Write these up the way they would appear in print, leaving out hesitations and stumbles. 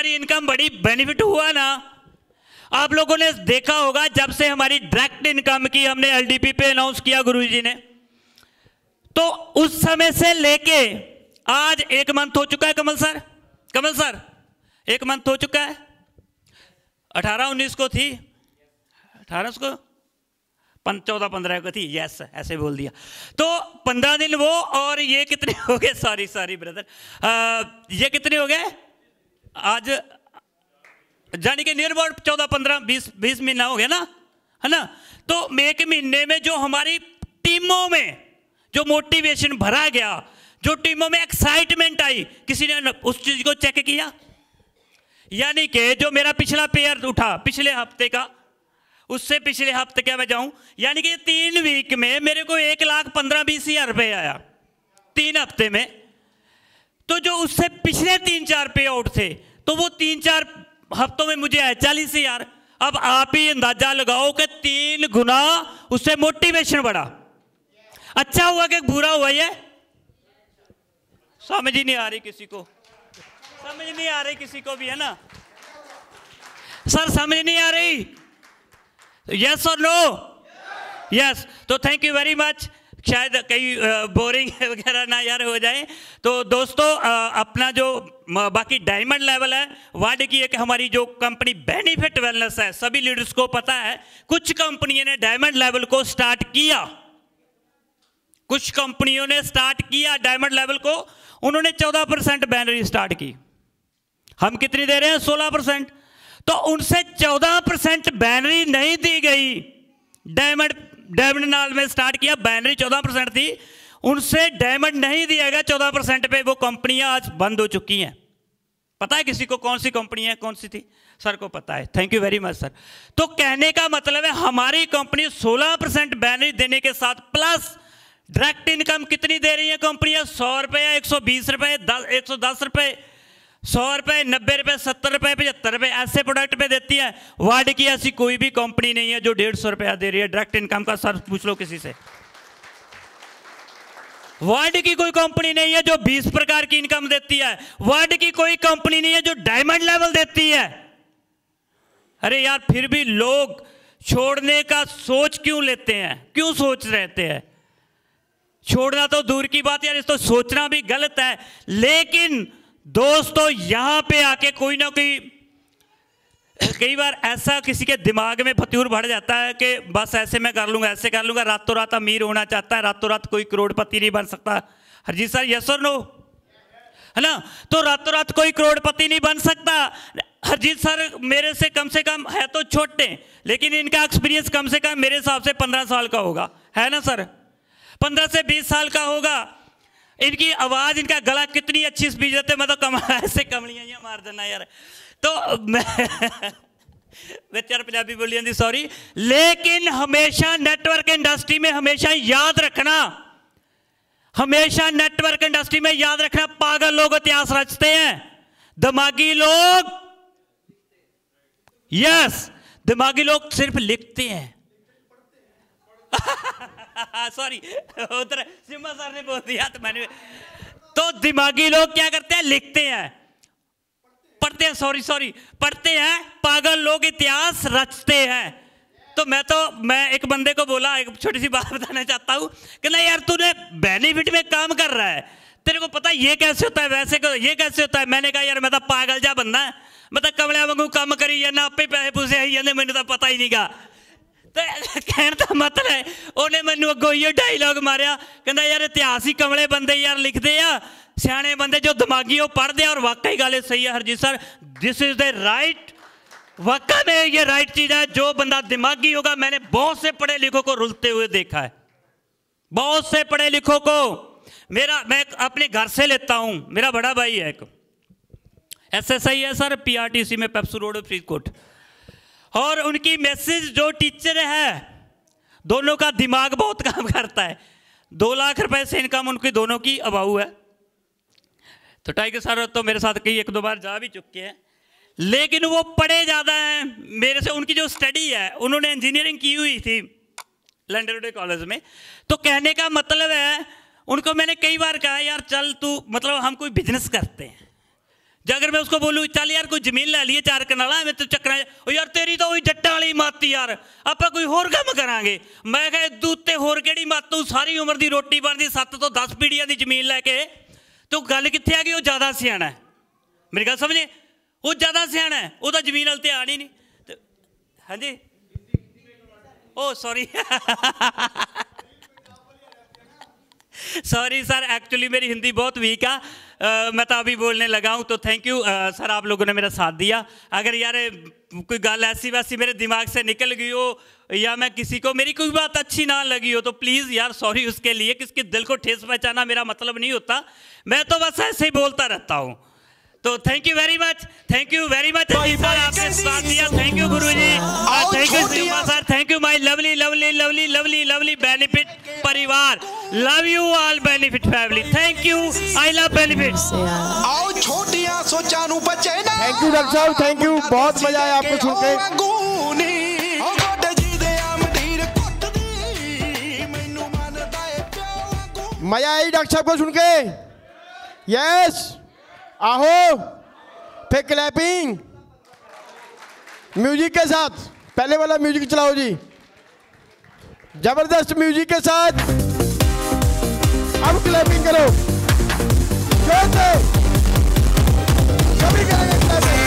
हमारी इनकम बड़ी बेनिफिट हुआ ना। आप लोगों ने देखा होगा जब से हमारी डायरेक्ट इनकम की हमने एलडीपी पे अनाउंस किया गुरुजी ने, तो उस समय से लेके आज 1 मंथ हो चुका है। कमल सर 1 मंथ हो चुका है। 18-19 को थी, 18 को 14-15 को थी, यस ऐसे बोल दिया। तो 15 दिन वो, और ये कितने हो गए, सॉरी ब्रदर, ये कितने हो गए आज, जानी कि नियर अबाउट 14-15-20 महीना हो गया ना, है ना। तो 1 महीने में जो हमारी टीमों में जो मोटिवेशन भरा गया, जो टीमों में एक्साइटमेंट आई, किसी ने उस चीज को चेक किया? यानी कि जो मेरा पिछला पेयर उठा पिछले हफ्ते का, उससे पिछले हफ्ते क्या मैं जाऊं, यानी कि 3 वीक में मेरे को 1,15,20,000 रुपये आया 3 हफ्ते में। तो जो उससे पिछले 3-4 पे आउट थे, तो वो 3-4 हफ्तों में मुझे आया 40,000। अब आप ही अंदाजा लगाओ कि 3 गुना उससे मोटिवेशन बढ़ा। अच्छा हुआ कि बुरा हुआ? ये समझ ही नहीं आ रही किसी को, समझ नहीं आ रही किसी को भी, है ना सर, समझ नहीं आ रही? यस और नो? यस। तो थैंक यू वेरी मच। शायद कई बोरिंग वगैरह ना यार हो जाए। तो दोस्तों अपना जो बाकी डायमंड लेवल है, वार्ड की एक हमारी जो कंपनी बेनिफिट वेलनेस है, सभी लीडर्स को पता है, कुछ कंपनियों ने डायमंड लेवल को स्टार्ट किया, कुछ कंपनियों ने स्टार्ट किया डायमंड लेवल को, उन्होंने 14% बैनरी स्टार्ट की। हम कितनी दे रहे हैं? 16%। तो उनसे 14% बैनरी नहीं दी गई। डायमंड नाल में स्टार्ट किया, बैनरी 14% थी, उनसे डायमंड नहीं दिया गया 14% पे। वो कंपनियां आज बंद हो चुकी हैं। पता है किसी को कौन सी कंपनी है, कौन सी थी? सर को पता है। Thank you very much sir. तो कहने का मतलब है हमारी कंपनी 16% बैनरी देने के साथ प्लस डायरेक्ट इनकम कितनी दे रही है कंपनियां? 100 रुपये, 120 रुपये, 110 रुपये, 100 रुपये, 90 रुपये, 70 रुपये, 75 रुपये, ऐसे प्रोडक्ट पे देती है। वार्ड की ऐसी कोई भी कंपनी नहीं है जो 150 रुपया दे रही है डायरेक्ट इनकम का। सर पूछ लो किसी से, वार्ड की कोई कंपनी नहीं है जो 20 प्रकार की इनकम देती है। वार्ड की कोई कंपनी नहीं है जो डायमंड लेवल देती है। अरे यार, फिर भी लोग छोड़ने का सोच क्यों लेते हैं? क्यों सोच रहते हैं? छोड़ना तो दूर की बात यार, इस तो सोचना भी गलत है। लेकिन दोस्तों यहां पे आके कोई ना कोई, कई बार ऐसा किसी के दिमाग में फतूर बढ़ जाता है कि बस ऐसे मैं कर लूंगा, ऐसे कर लूंगा। रातों रात अमीर होना चाहता है, रातों रात कोई करोड़पति नहीं बन सकता। हरजीत सर यस और नो, है ना? तो रातों रात कोई करोड़पति नहीं बन सकता। हरजीत सर मेरे से कम है तो छोटे, लेकिन इनका एक्सपीरियंस कम से कम मेरे हिसाब से 15 साल का होगा, है ना सर? 15 से 20 साल का होगा। इनकी आवाज, इनका गला कितनी अच्छी स्पीच देते, मैं तो ऐसे कमलियां मार देना यार। तो मैं चार पंजाबी बोली जाती, सॉरी। लेकिन हमेशा नेटवर्क इंडस्ट्री में हमेशा याद रखना, हमेशा नेटवर्क इंडस्ट्री में याद रखना, पागल लोग इतिहास रचते हैं, दिमागी लोग, यस, दिमागी लोग सिर्फ लिखते हैं। सॉरी, उधर सिम्हा सर ने बोल दिया तो मैंने। तो दिमागी लोग क्या करते हैं? लिखते हैं, पढ़ते हैं, सॉरी पढ़ते हैं। पागल लोग इतिहास रचते हैं। तो मैं एक बंदे को बोला, एक छोटी सी बात बताना चाहता हूं कि ना यार, तूने बेनिफिट में काम कर रहा है, तेरे को पता ये कैसे होता है, वैसे ये कैसे होता है? मैंने कहा यार मैं तो पागल जा बंदा है, मैं तो कमलिया वांगू काम करी जाना, आपे पैसे पूसे आई जाने, मैंने तो पता ही नहीं गा। तो कहने का मतलब है उन्हें मैनू अगों ये डायलॉग मारिया, कहता यार इतिहास ही कमले बंदे यार लिखते हैं, सियाने बंदे जो दिमागी वो पढ़ते हैं। और वाकई गल सही है Harjeet sir, this is the right, वाकई में ये राइट चीज है। जो बंदा दिमागी होगा, मैंने बहुत से पढ़े लिखों को रुलते हुए देखा है, बहुत से पढ़े लिखों को। मैं अपने घर से लेता हूं, मेरा बड़ा भाई है एक SSI है सर, PRTC में, पेप्सू रोड, फरीदकोट। और उनकी मैसेज जो टीचर है, दोनों का दिमाग बहुत काम करता है। 2 लाख रुपए से इनकम उनकी दोनों की अबाऊ है। तो टाइगर सर तो मेरे साथ कई 1-2 बार जा भी चुके हैं, लेकिन वो पढ़े ज़्यादा हैं मेरे से। उनकी जो स्टडी है, उन्होंने इंजीनियरिंग की हुई थी लंडन रोड कॉलेज में। तो कहने का मतलब है, उनको मैंने कई बार कहा यार चल तू, मतलब हम कोई बिजनेस करते हैं, अगर मैं उसको बोलूँ चल यार कोई जमीन लै लीए 4 कनाला मैं तो चक्कर यार तेरी तो वही जट्टां वाली मत यार आप कोई होर काम करांगे। मैं कहा इदू उत्ते होर केड़ी मत, तू सारी उम्र की रोटी बनती 7 तो 10 पीढ़ियां की जमीन लैके तो गल कित्थे आ गई। वो ज़्यादा सियाणा है, मेरी गल समझे, वो ज़्यादा सियाणा है, वो तो जमीन वाल ध्यान ही नहीं। हाँ जी ओ सॉरी सॉरी सर, एक्चुअली मेरी हिंदी बहुत वीक है, मैं तो अभी बोलने लगा हूँ। तो थैंक यू सर, आप लोगों ने मेरा साथ दिया। अगर यार कोई गल ऐसी वैसी मेरे दिमाग से निकल गई हो या मैं किसी को मेरी कोई बात अच्छी ना लगी हो तो प्लीज़ यार सॉरी उसके लिए। किसके दिल को ठेस पहुँचाना मेरा मतलब नहीं होता, मैं तो बस ऐसे ही बोलता रहता हूँ। तो thank you very much, thank you very much sir, आपने साथ दिया। Thank you guru ji, thank you Simma sir, thank you my lovely lovely lovely lovely lovely benefit परिवार, love you all benefit family, thank you, I love benefit. आओ छोटियां सोचां नू बचे ना। थैंक यू डॉक्टर साहब, थैंक यू, बहुत मजा आया आपको सुन के। मजा आई डॉक्टर साहब को सुन के। यस आहो, फिर क्लैपिंग म्यूजिक के साथ, पहले वाला म्यूजिक चलाओ जी, जबरदस्त म्यूजिक के साथ। अब क्लैपिंग करो, जोर से सभी करेंगे क्लैपिंग।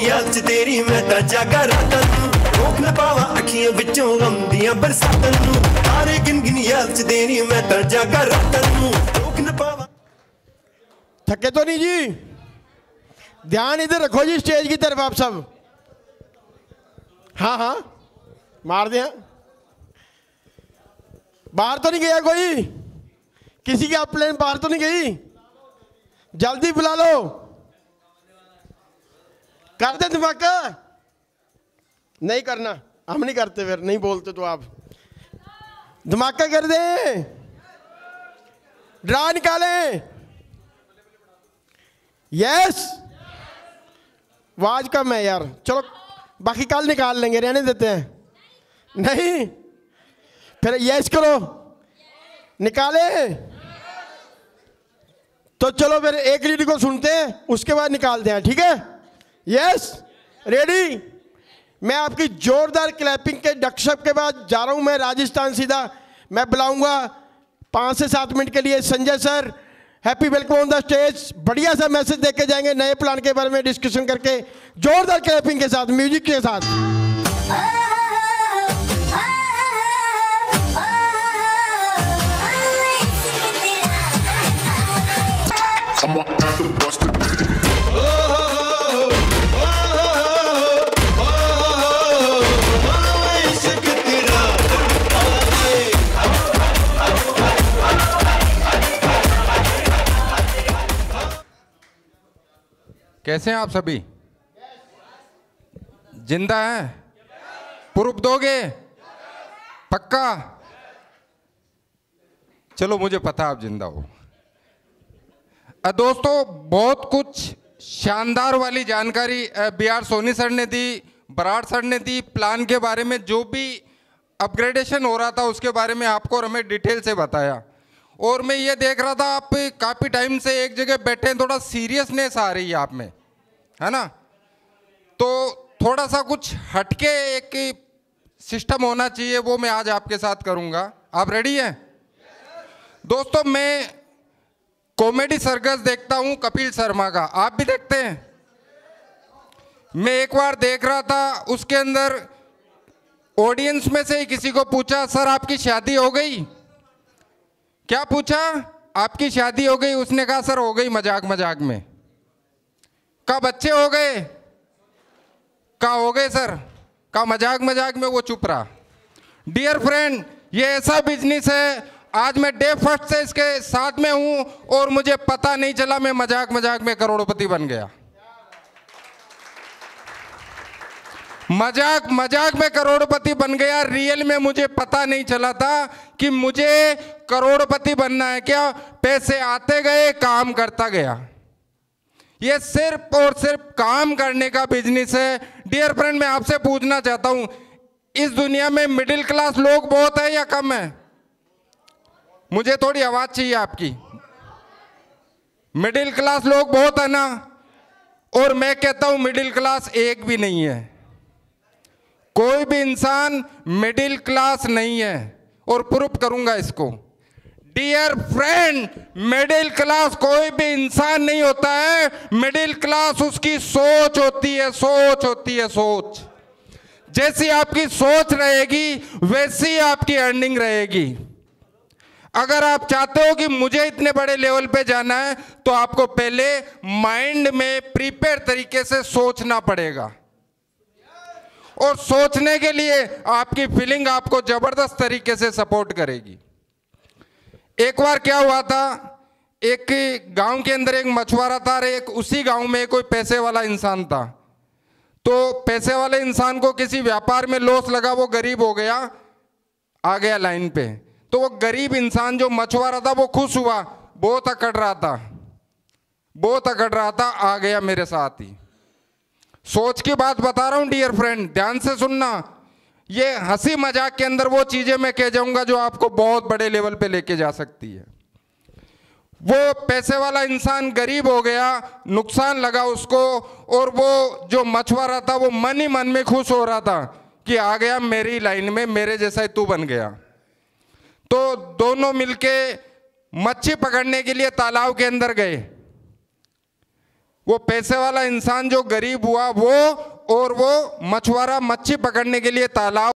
याद तेरी मैं ता जागा रातां नूं, रोक न पावा अखियां विचों आउंदियां बरसातां नूं। तारे गिन गिन याद तेरी मैं ता जागा रातां नूं, रोक न पावा। थके तो नहीं जी? ध्यान इधर रखो जी, स्टेज की तरफ आप सब। हाँ हाँ मार दिया। बाहर तो नहीं गया कोई? किसी की प्लेन बाहर तो नहीं गई? जल्दी बुला लो, कर दे धमाका। नहीं करना, हम नहीं करते, फिर नहीं बोलते तो आप धमाका कर दे, ड्रा निकालें। यस, आवाज कम है यार, चलो बाकी कल निकाल लेंगे, रहने देते हैं। नहीं फिर यस करो, निकाले तो चलो फिर एक लीड को सुनते हैं, उसके बाद निकालते हैं, ठीक है? Yes ready. मैं आपकी जोरदार क्लैपिंग के डॉक्टर के बाद जा रहा हूं मैं राजस्थान सीधा। मैं बुलाऊंगा 5 से 7 मिनट के लिए Sanjay sir, happy welcome on the stage. बढ़िया सा मैसेज दे के जाएंगे, नए प्लान के बारे में डिस्कशन करके, जोरदार क्लैपिंग के साथ, म्यूजिक के साथ। कैसे हैं आप सभी? जिंदा हैं? प्रूफ दोगे? पक्का? चलो मुझे पता आप जिंदा हो। दोस्तों बहुत कुछ शानदार वाली जानकारी BR सोनी सर ने दी, बराड़ सर ने दी। प्लान के बारे में जो भी अपग्रेडेशन हो रहा था उसके बारे में आपको और हमें डिटेल से बताया। और मैं ये देख रहा था आप काफ़ी टाइम से एक जगह बैठे हैं, थोड़ा सीरियसनेस आ रही है आप में, है ना? तो थोड़ा सा कुछ हटके एक सिस्टम होना चाहिए, वो मैं आज आपके साथ करूँगा। आप रेडी हैं? दोस्तों मैं कॉमेडी सर्कस देखता हूँ कपिल शर्मा का, आप भी देखते हैं? मैं एक बार देख रहा था, उसके अंदर ऑडियंस में से ही किसी को पूछा, सर आपकी शादी हो गई? क्या पूछा? आपकी शादी हो गई? उसने कहा सर हो गई मजाक मजाक में। कहा बच्चे हो गए? कहा हो गए सर। कहा मजाक मजाक में? वो चुप रहा। डियर फ्रेंड, ये ऐसा बिजनेस है, आज मैं डे फर्स्ट से इसके साथ में हूं और मुझे पता नहीं चला मैं मजाक मजाक में करोड़पति बन गया। मजाक मजाक में करोड़पति बन गया, रियल में मुझे पता नहीं चला था कि मुझे करोड़पति बनना है। क्या पैसे आते गए, काम करता गया। ये सिर्फ और सिर्फ काम करने का बिजनेस है। डियर फ्रेंड, मैं आपसे पूछना चाहता हूं, इस दुनिया में मिडिल क्लास लोग बहुत है या कम है? मुझे थोड़ी आवाज चाहिए आपकी। मिडिल क्लास लोग बहुत है ना? और मैं कहता हूं मिडिल क्लास एक भी नहीं है। कोई भी इंसान मिडिल क्लास नहीं है, और प्रूफ करूंगा इसको। डियर फ्रेंड, मिडिल क्लास कोई भी इंसान नहीं होता है। मिडिल क्लास उसकी सोच होती है, सोच होती है, सोच। जैसी आपकी सोच रहेगी वैसी आपकी अर्निंग रहेगी। अगर आप चाहते हो कि मुझे इतने बड़े लेवल पे जाना है, तो आपको पहले माइंड में प्रिपेयर तरीके से सोचना पड़ेगा, और सोचने के लिए आपकी फीलिंग आपको जबरदस्त तरीके से सपोर्ट करेगी। एक बार क्या हुआ था, एक गांव के अंदर एक मछुआरा था, एक उसी गांव में कोई पैसे वाला इंसान था। तो पैसे वाले इंसान को किसी व्यापार में लॉस लगा, वो गरीब हो गया, आ गया लाइन पे। तो वो गरीब इंसान जो मछुआरा था वो खुश हुआ, बहुत अकड़ रहा था, बहुत अकड़ रहा था, आ गया मेरे साथ ही। सोच की बात बता रहा हूं डियर फ्रेंड, ध्यान से सुनना। ये हंसी मजाक के अंदर वो चीजें मैं कह जाऊंगा जो आपको बहुत बड़े लेवल पे लेके जा सकती है। वो पैसे वाला इंसान गरीब हो गया, नुकसान लगा उसको, और वो जो मछुआरा था वो मन ही मन में खुश हो रहा था कि आ गया मेरी लाइन में, मेरे जैसा ही तू बन गया। तो दोनों मिलके मच्छी पकड़ने के लिए तालाब के अंदर गए। वो पैसे वाला इंसान जो गरीब हुआ वो, और वो मछुआरा मच्छी पकड़ने के लिए तालाब